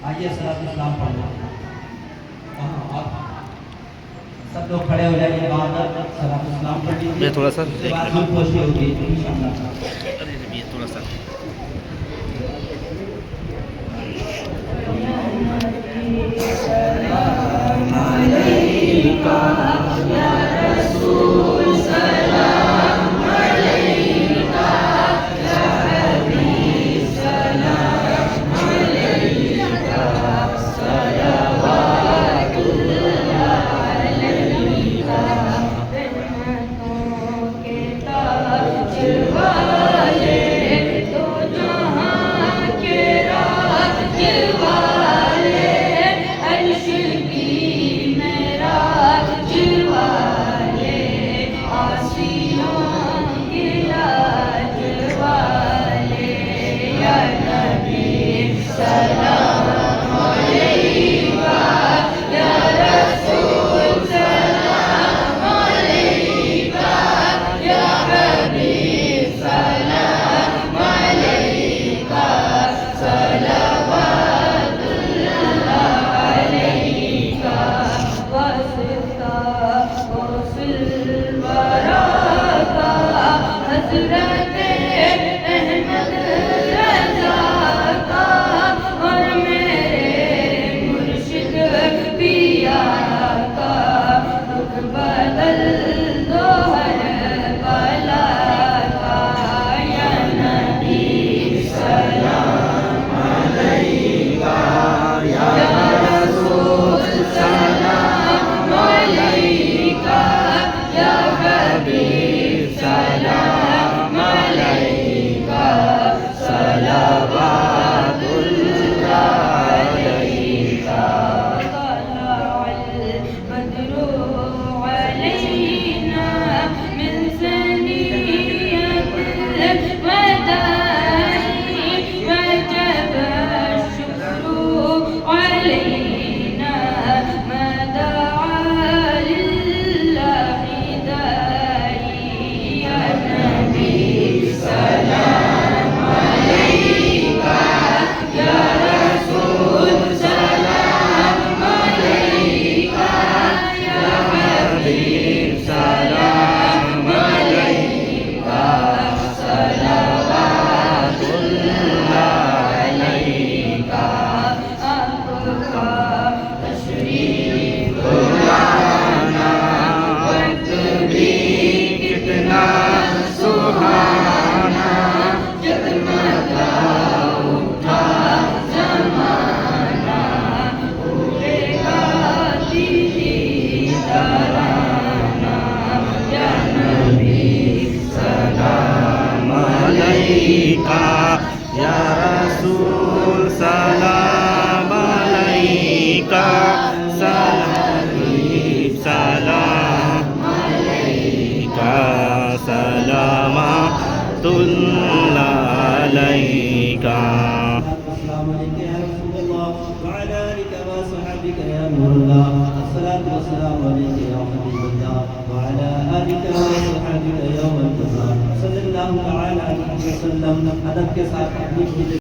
आइए सलात इस्लाम पढ़ लो। आप सब लोग खड़े हो जाइए, बाद सलात इस्लाम पढ़ लीजिए। थोड़ा सा उसके बाद हम खुशी होगी इंशाअल्लाह। थोड़ा सा या रसूल सलाम अलैका सलाम अलैका सलामतुल्लाह अलैका। अस्सलामु अलैका या रसूलल्लाह व अला आलिका व सहाबिका या नूरल्लाह। अस्सलातु वस्सलामु अलैका या हबीबल्लाह व अला आलिका व सहाबिका या मर्तज़ा। सल्लल्लाहु तआला अलैहि वसल्लम। अदब के साथ अपनी